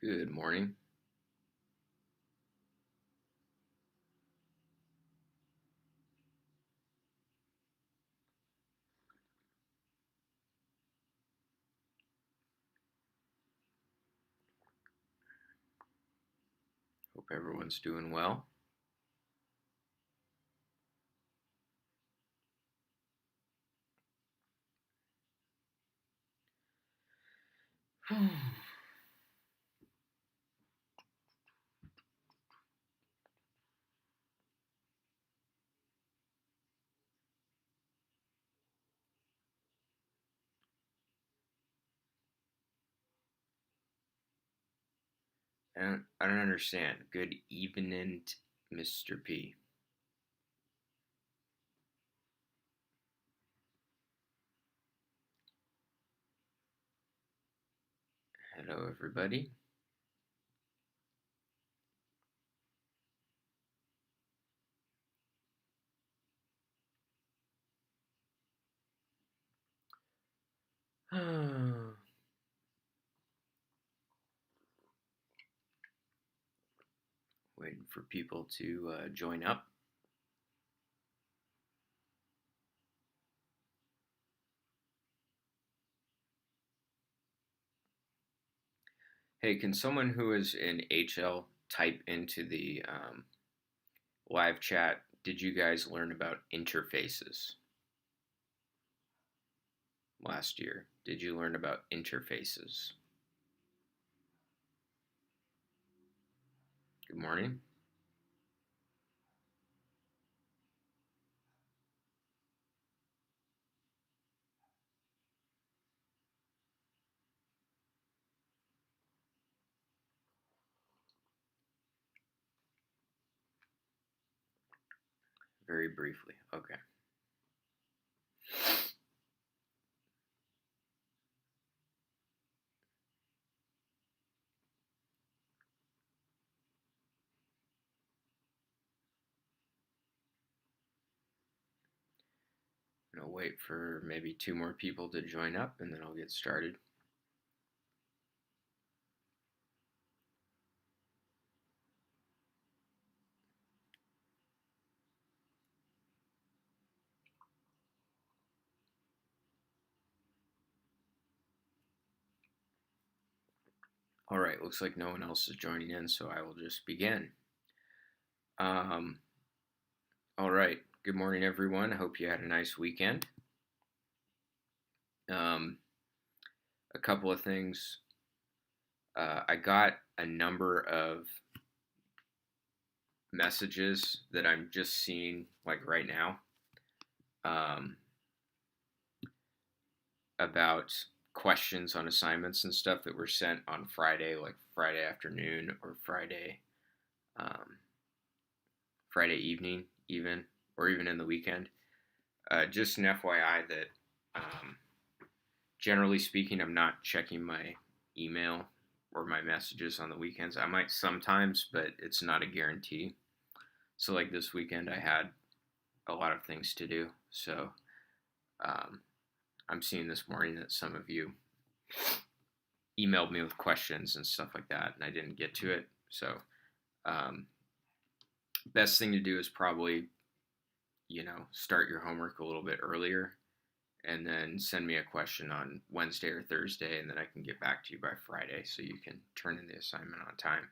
Good morning. Hope everyone's doing well. I don't understand. Good evening, Mr. P. Hello, everybody. Waiting for people to join up. Hey, can someone who is in HL type into the live chat? Did you guys learn about interfaces last year? Did you learn about interfaces? Good morning. Very briefly. Okay. I'm going to wait for maybe two more people to join up and then I'll get started. All right, looks like no one else is joining in, so I will just begin. Um, all right, good morning, everyone. I hope you had a nice weekend. Um, a couple of things. I got a number of messages that I'm just seeing, like right now, um, about questions on assignments and stuff that were sent on Friday, like Friday afternoon or um, Friday evening, even, or even in the weekend. Just an FYI that, um, generally speaking, I'm not checking my email or my messages on the weekends. I might sometimes, but it's not a guarantee. So, like this weekend, I had a lot of things to do. So, um, I'm seeing this morning that some of you emailed me with questions and stuff like that, and I didn't get to it. So, um, best thing to do is probably, start your homework a little bit earlier and then send me a question on Wednesday or Thursday, and then I can get back to you by Friday so you can turn in the assignment on time.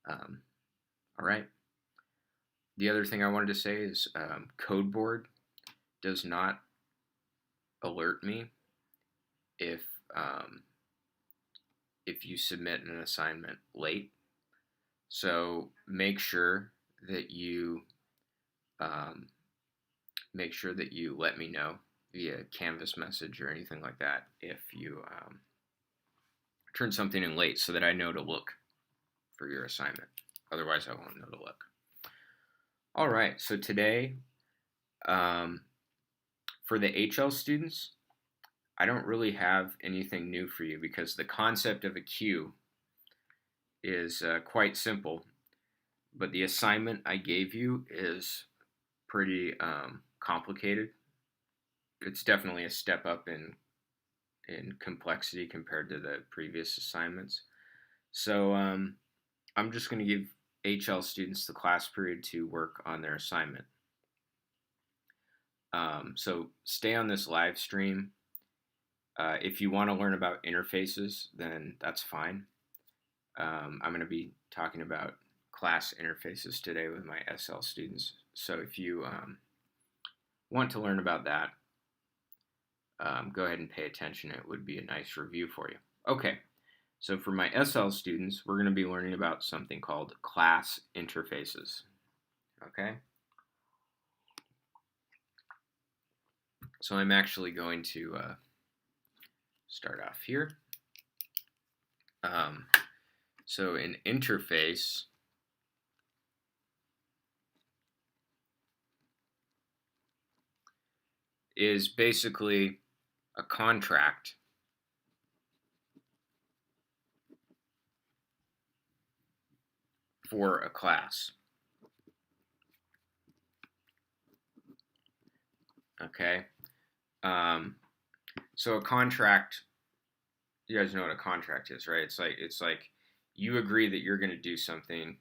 All right. The other thing I wanted to say is CodeBoard does not alert me if um, if you submit an assignment late. So um, make sure that you let me know via Canvas message or anything like that if you turn something in late, so that I know to look for your assignment. Otherwise, I won't know to look. All right. So today, um, for the HL students, I don't really have anything new for you because the concept of a queue is quite simple, but the assignment I gave you is pretty complicated. It's definitely a step up in complexity compared to the previous assignments. So I'm just going to give HL students the class period to work on their assignment. So stay on this live stream. If you want to learn about interfaces, then that's fine. I'm going to be talking about class interfaces today with my SL students. So if you want to learn about that, go ahead and pay attention. It would be a nice review for you. Okay, so for my SL students, we're going to be learning about something called class interfaces. Okay? So I'm actually going to start off here. So an interface is basically a contract for a class. Okay? So a contract, you guys know what a contract is, right? It's like you agree that you're going to do something,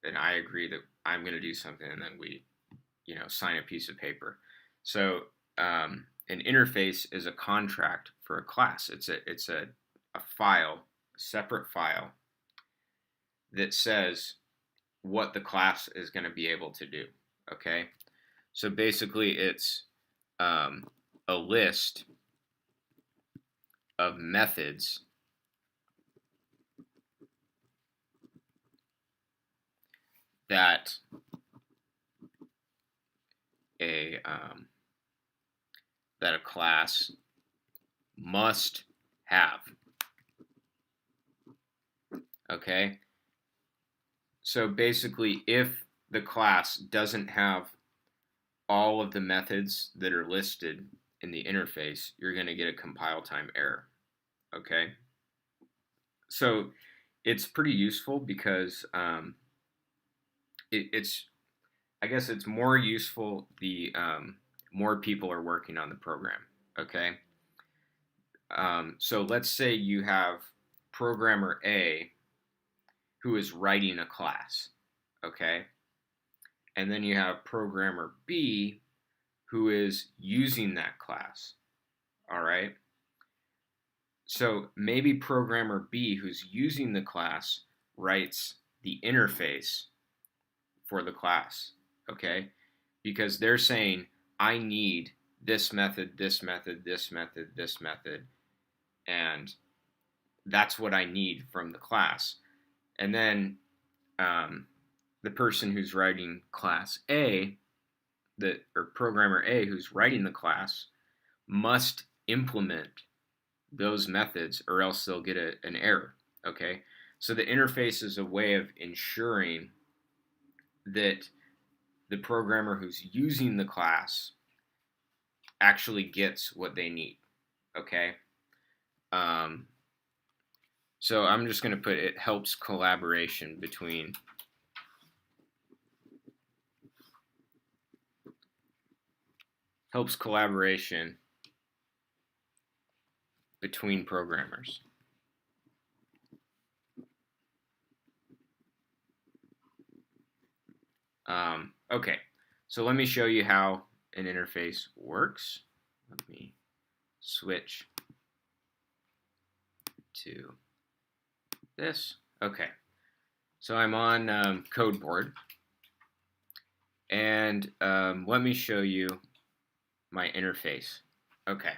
and I agree that I'm going to do something, and then we, sign a piece of paper. So an interface is a contract for a class. It's a file, a separate file that says what the class is going to be able to do. Okay, so basically it's a list of methods that a class must have. Okay, so basically if the class doesn't have all of the methods that are listed in the interface, you're going to get a compile time error. Okay, so it's pretty useful because it's I guess it's more useful the more people are working on the program. Okay, so let's say you have programmer A who is writing a class. Okay, and then you have programmer B who is using that class. All right. So maybe programmer B who's using the class writes the interface for the class, okay? Because they're saying, I need this method, this method, this method, this method, and that's what I need from the class. And then the person who's writing class A, or programmer A who's writing the class, must implement those methods or else they'll get an error, okay? So the interface is a way of ensuring that the programmer who's using the class actually gets what they need, okay? So I'm just going to put it helps collaboration between programmers. Okay, so let me show you how an interface works. Let me switch to this. Okay, so I'm on CodeBoard, and let me show you my interface. Okay,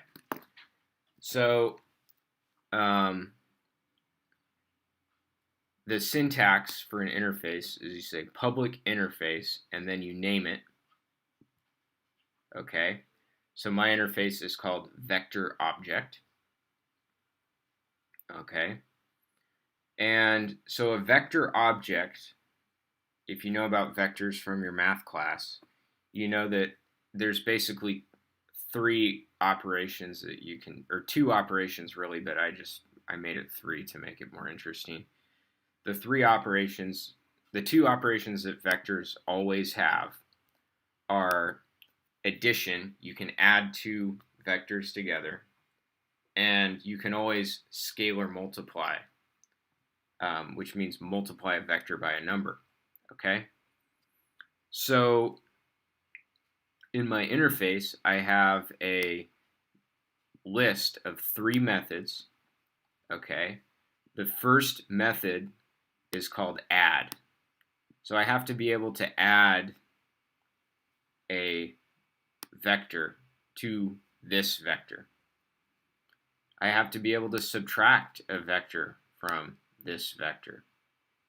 so the syntax for an interface is you say public interface and then you name it. Okay, so my interface is called vector object. Okay, and so a vector object, if you know about vectors from your math class, you know that there's basically three operations that you can, or two operations really, but I made it three to make it more interesting. The two operations that vectors always have are addition. You can add two vectors together, and you can always scalar multiply which means multiply a vector by a number. Okay? So in my interface, I have a list of 3 methods. Okay? The first method is called add. So I have to be able to add a vector to this vector. I have to be able to subtract a vector from this vector.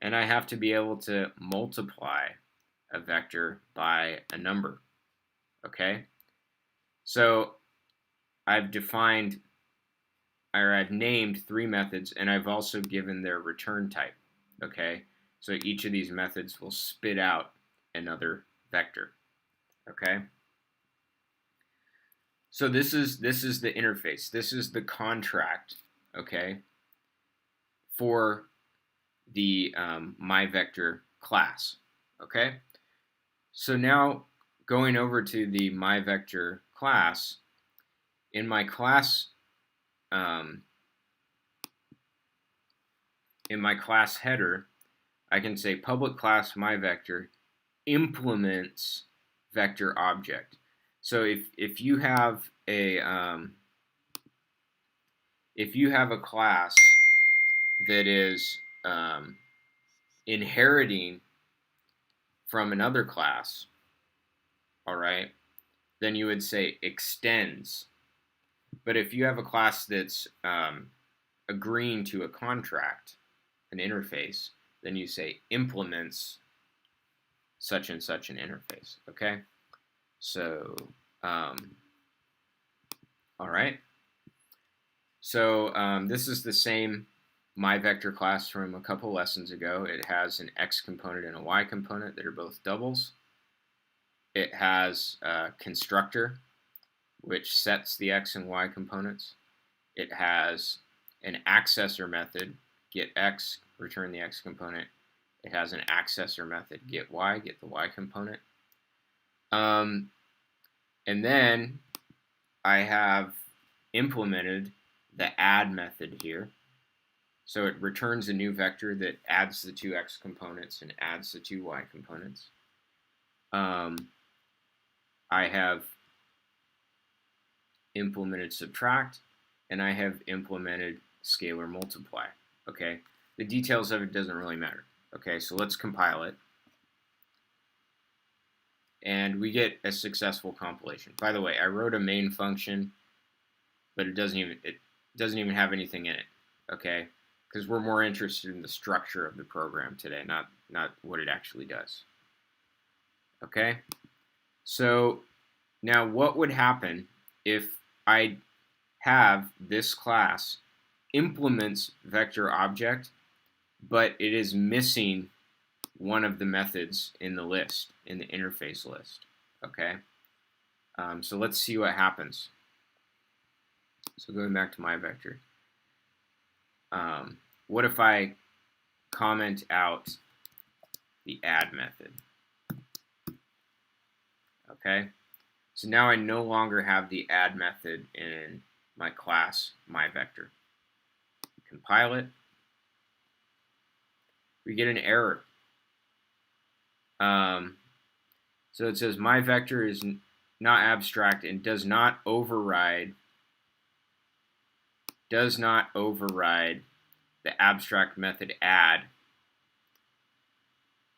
And I have to be able to multiply a vector by a number. Okay? So I've defined, or I've named 3 methods, and I've also given their return type. Okay? So each of these methods will spit out another vector. Okay? So this is the interface. This is the contract, okay, for the myVector class. Okay? So now going over to the myVector class, in my class header, I can say public class myVector implements vector object. So if you have a class that is inheriting from another class, all right, then you would say extends. But if you have a class that's agreeing to a contract, an interface, then you say implements such and such an interface. Okay? So, all right. So this is the same myVector class from a couple lessons ago. It has an X component and a Y component that are both doubles. It has a constructor, which sets the X and Y components. It has an accessor method, get X, return the X component. It has an accessor method, get Y, get the Y component. And then I have implemented the add method here. So it returns a new vector that adds the 2 X components and adds the 2 Y components. I have implemented subtract, and I have implemented scalar multiply. Okay, the details of it doesn't really matter. Okay, so let's compile it. And we get a successful compilation. By the way, I wrote a main function, but it doesn't even have anything in it. Okay, because we're more interested in the structure of the program today, not what it actually does. Okay, so now what would happen if I have this class implements vector object, but it is missing one of the methods in the list, in the interface list? Okay, so let's see what happens. So going back to myVector, what if I comment out the add method? Okay, so now I no longer have the add method in my class myVector. Compile it. We get an error. So it says myVector is not abstract and does not override the abstract method add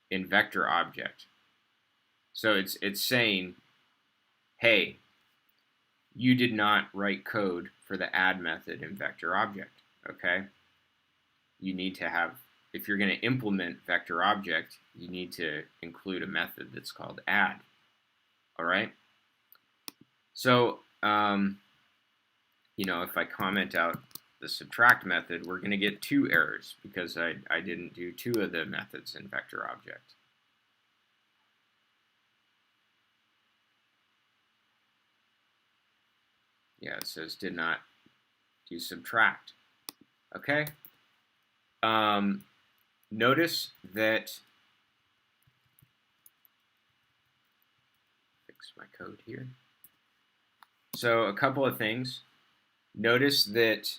in vector object. So it's saying, hey, you did not write code for the add method in vector object. Okay? You need to have, if you're going to implement vector object, you need to include a method that's called add. All right? So, if I comment out the subtract method, we're going to get 2 errors because I didn't do 2 of the methods in vector object. Yeah, it says did not do subtract. Okay? Notice that, fix my code here. So a couple of things. Notice that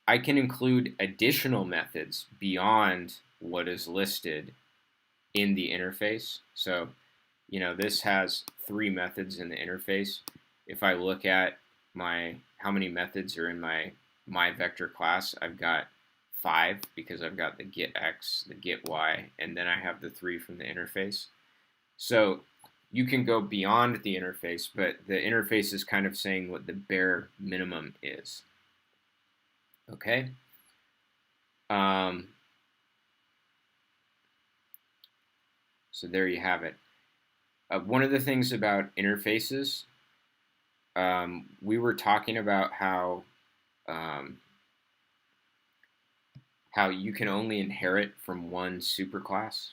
I can include additional methods beyond what is listed in the interface. So, this has 3 methods in the interface. If I look at how many methods are in my vector class, I've got 5 because I've got the get x, the get y, and then I have the 3 from the interface. So you can go beyond the interface, but the interface is kind of saying what the bare minimum is. Okay. So there you have it. One of the things about interfaces, we were talking about how you can only inherit from one superclass.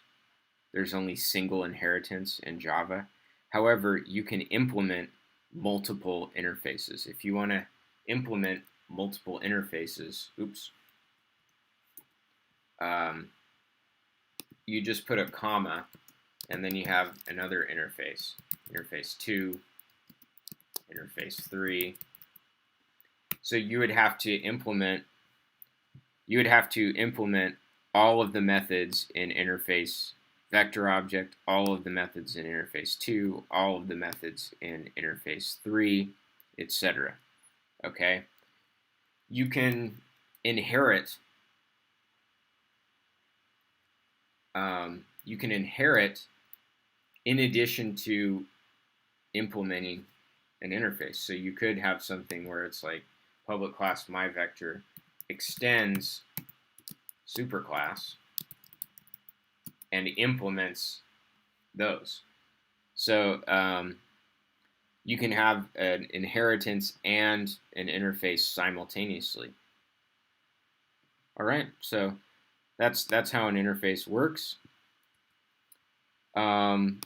There's only single inheritance in Java. However, you can implement multiple interfaces. If you want to implement multiple interfaces, you just put a comma, and then you have another interface. Interface 2, interface 3. So you would have to implement all of the methods in interface vector object, all of the methods in interface 2, all of the methods in interface 3, etc. Okay? You can inherit in addition to implementing an interface. So you could have something where it's like public class myVector extends superclass and implements those. So you can have an inheritance and an interface simultaneously. All right, so that's how an interface works. One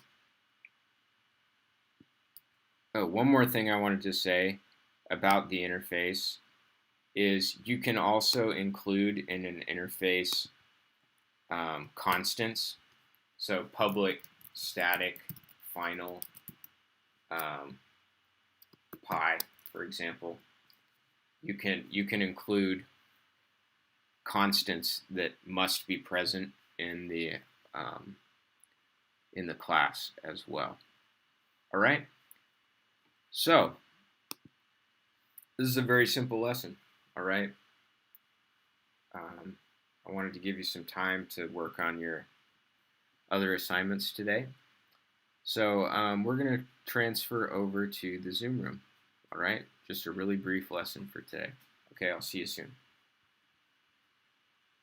more thing I wanted to say about the interface is you can also include in an interface constants. So public, static, final, pi, for example. You can include constants that must be present in the class as well. All right. So this is a very simple lesson. All right. I wanted to give you some time to work on your other assignments today. So we're going to transfer over to the Zoom room. All right. Just a really brief lesson for today. Okay. I'll see you soon.